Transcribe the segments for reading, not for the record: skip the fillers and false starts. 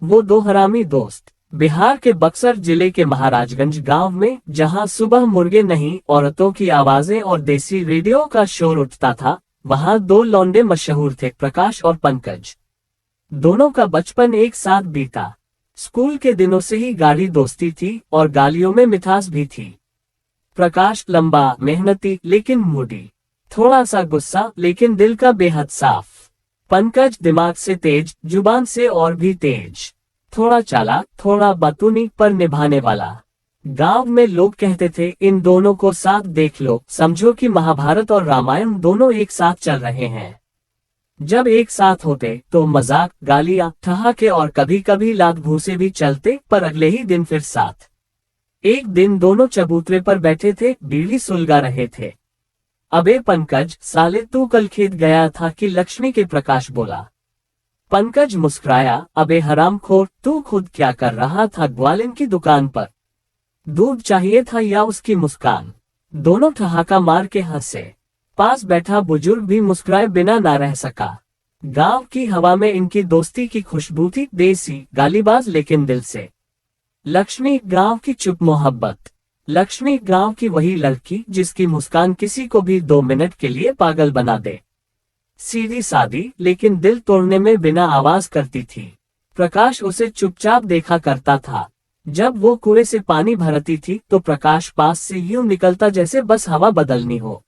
वो दो हरामी दोस्त। बिहार के बक्सर जिले के महाराजगंज गांव में, जहां सुबह मुर्गे नहीं औरतों की आवाजें और देसी रेडियो का शोर उठता था, वहां दो लौंडे मशहूर थे, प्रकाश और पंकज। दोनों का बचपन एक साथ बीता। स्कूल के दिनों से ही गाढ़ी दोस्ती थी और गालियों में मिठास भी थी। प्रकाश लंबा, मेहनती लेकिन मूडी, थोड़ा सा गुस्सा लेकिन दिल का बेहद साफ। पंकज दिमाग से तेज, जुबान से और भी तेज, थोड़ा चालाक, थोड़ा बातूनी पर निभाने वाला। गांव में लोग कहते थे, इन दोनों को साथ देख लो, समझो कि महाभारत और रामायण दोनों एक साथ चल रहे हैं। जब एक साथ होते तो मजाक, गालियां, ठहाके और कभी कभी लात भूसे भी चलते, पर अगले ही दिन फिर साथ। एक दिन दोनों चबूतरे पर बैठे थे, बीड़ी सुलगा रहे थे। अबे पंकज, साले तू कल खेत गया था कि लक्ष्मी के प्रकाश बोला। पंकज मुस्कुराया, अबे हरामखोर, तू खुद क्या कर रहा था ग्वालिन की दुकान पर? दूध चाहिए था या उसकी मुस्कान? दोनों ठहाका मार के हंसे। पास बैठा बुजुर्ग भी मुस्कुराए बिना ना रह सका। गांव की हवा में इनकी दोस्ती की खुशबू थी, देसी, गालीबाज लेकिन दिल से। लक्ष्मी गांव की चुप मोहब्बत। लक्ष्मी गांव की वही लड़की जिसकी मुस्कान किसी को भी 2 मिनट के लिए पागल बना दे। सीधी सादी लेकिन दिल तोड़ने में बिना आवाज करती थी। प्रकाश उसे चुपचाप देखा करता था। जब वो कुएं से पानी भरती थी तो प्रकाश पास से यूं निकलता जैसे बस हवा बदलनी हो।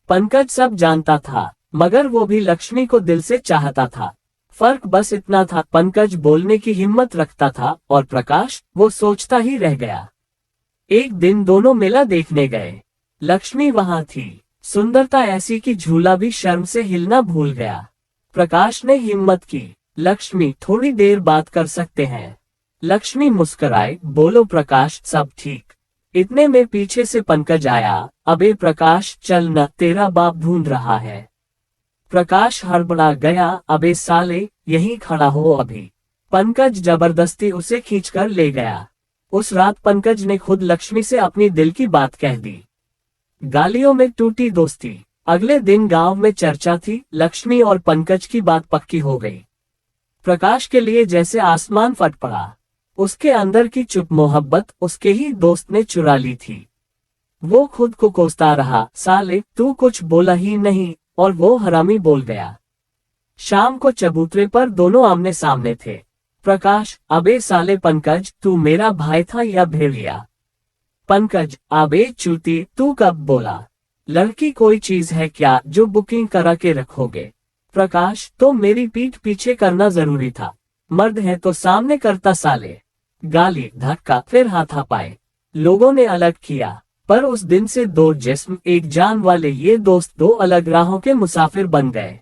पंकज सब जानता था, मगर वो भी लक्ष्मी को दिल से चाहता था। फर्क बस इतना था, पंकज बोलने की हिम्मत रखता था और प्रकाश, वो सोचता ही रह गया। एक दिन दोनों मेला देखने गए। लक्ष्मी वहां थी, सुंदरता ऐसी कि झूला भी शर्म से हिलना भूल गया। प्रकाश ने हिम्मत की, लक्ष्मी थोड़ी देर बात कर सकते हैं? लक्ष्मी मुस्कुराए, बोलो प्रकाश, सब ठीक। इतने में पीछे से पंकज आया, अबे प्रकाश चल न, तेरा बाप ढूंढ रहा है। प्रकाश हड़बड़ा गया, अबे साले यहीं खड़ा हो अभी। पंकज जबरदस्ती उसे खींचकर ले गया। उस रात पंकज ने खुद लक्ष्मी से अपनी दिल की बात कह दी। गालियों में टूटी दोस्ती। अगले दिन गांव में चर्चा थी, लक्ष्मी और पंकज की बात पक्की हो गई। प्रकाश के लिए जैसे आसमान फट पड़ा। उसके अंदर की चुप मोहब्बत उसके ही दोस्त ने चुरा ली थी। वो खुद को कोसता रहा, साले तू कुछ बोला ही नहीं, और वो हरामी बोल गया। शाम को चबूतरे पर दोनों आमने सामने थे। प्रकाश, अबे साले पंकज, तू मेरा भाई था या भेड़िया? पंकज, अबे चूती, तू कब बोला? लड़की कोई चीज है क्या जो बुकिंग करा के रखोगे? प्रकाश, तो मेरी पीठ पीछे करना जरूरी था। मर्द है तो सामने करता साले। गाली, धक्का, फिर हाथापाई। लोगों ने अलग किया, पर उस दिन से दो जिस्म एक जान वाले ये दोस्त दो अलग राहों के मुसाफिर बन गए।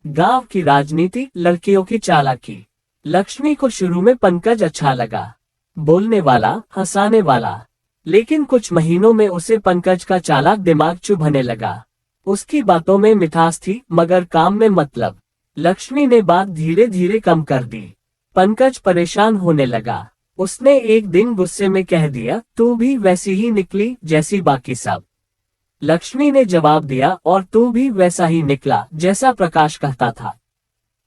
गांव की राजनीति, लड़कियों की चालाकी। लक्ष्मी को शुरू में पंकज अच्छा लगा, बोलने वाला, हंसाने वाला। लेकिन कुछ महीनों में उसे पंकज का चालाक दिमाग चुभने लगा। उसकी बातों में मिठास थी, मगर काम में मतलब। लक्ष्मी ने बात धीरे धीरे कम कर दी। पंकज परेशान होने लगा। उसने एक दिन गुस्से में कह दिया, तू भी वैसी ही निकली जैसी बाकी सब। लक्ष्मी ने जवाब दिया, और तू भी वैसा ही निकला जैसा प्रकाश कहता था।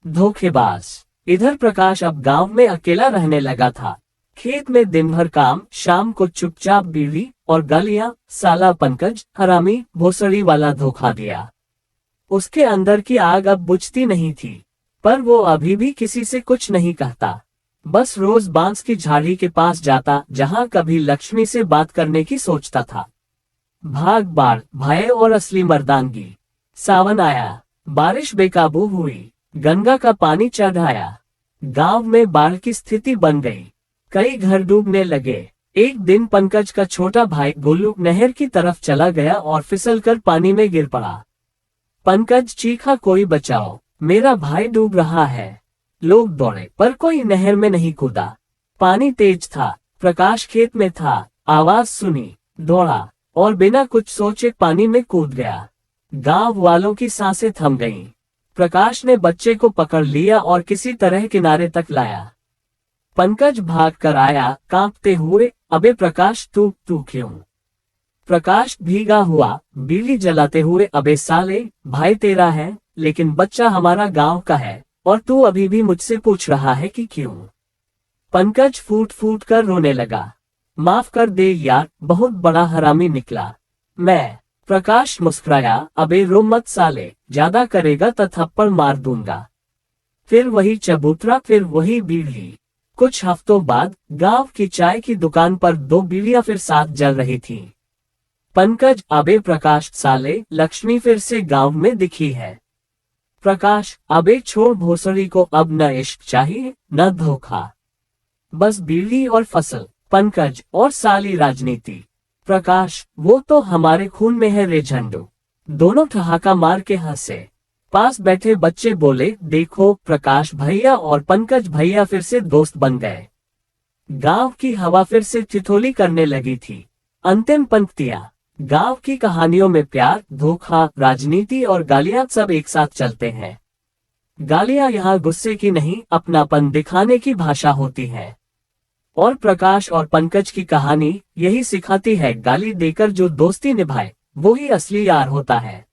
धोखेबाज। इधर प्रकाश अब गांव में अकेला रहने लगा था। खेत में दिन भर काम, शाम को चुपचाप बीड़ी और गालियां, साला पंकज, हरामी, भोसड़ी वाला धोखा दिया। उसके अंदर की आग अब बुझती नहीं थी, पर वो अभी भी किसी से कुछ नहीं कहता। बस रोज बांस की झाड़ी के पास जाता, जहां कभी लक्ष्मी से बात करने की सोचता था। भाग बाढ़, भय और असली मर्दानगी। सावन आया, बारिश बेकाबू हुई, गंगा का पानी चढ़ आया। गांव में बाढ़ की स्थिति बन गई, कई घर डूबने लगे। एक दिन पंकज का छोटा भाई गोलू नहर की तरफ चला गया और फिसलकर पानी में गिर पड़ा। पंकज चीखा, कोई बचाओ, मेरा भाई डूब रहा है। लोग दौड़े, पर कोई नहर में नहीं कूदा। पानी तेज था, प्रकाश खेत में था। आवाज सुनी, दौड़ा और बिना कुछ सोचे पानी में कूद गया। गांव वालों की सांसें थम गईं। प्रकाश ने बच्चे को पकड़ लिया और किसी तरह किनारे तक लाया। पंकज भाग कर आया, कांपते हुए, अबे प्रकाश, तू क्यों? प्रकाश भीगा हुआ, बीड़ी जलाते हुए, अबे साले, भाई तेरा है, लेकिन बच्चा हमारा गांव का है, और तू अभी भी मुझसे पूछ रहा है कि क्यों? पंकज फूट फूट कर रोने लगा। माफ कर दे यार, बहुत बड़ा हरामी निकला मैं। प्रकाश मुस्कुराया, अबे रो मत साले, ज्यादा करेगा तो थप्पड़ मार दूंगा। फिर वही चबूतरा, फिर वही बीड़ी। कुछ हफ्तों बाद गांव की चाय की दुकान पर दो बीड़ियां फिर साथ जल रही थीं। पंकज, अबे प्रकाश साले, लक्ष्मी फिर से गांव में दिखी है। प्रकाश, अबे छोड़ भोसड़ी को, अब न इश्क चाहिए न धोखा, बस बीड़ी और फसल। पंकज, और साली राजनीति। प्रकाश, वो तो हमारे खून में है रे झंडू। दोनों ठहाका मार के हंसे। पास बैठे बच्चे बोले, देखो प्रकाश भैया और पंकज भैया फिर से दोस्त बन गए। गांव की हवा फिर से ठिठोली करने लगी थी। अंतिम पंक्तियां। गांव की कहानियों में प्यार, धोखा, राजनीति और गालियां सब एक साथ चलते हैं। गालियां यहाँ गुस्से की नहीं, अपनापन दिखाने की भाषा होती है। और प्रकाश और पंकज की कहानी यही सिखाती है, गाली देकर जो दोस्ती निभाए वो ही असली यार होता है।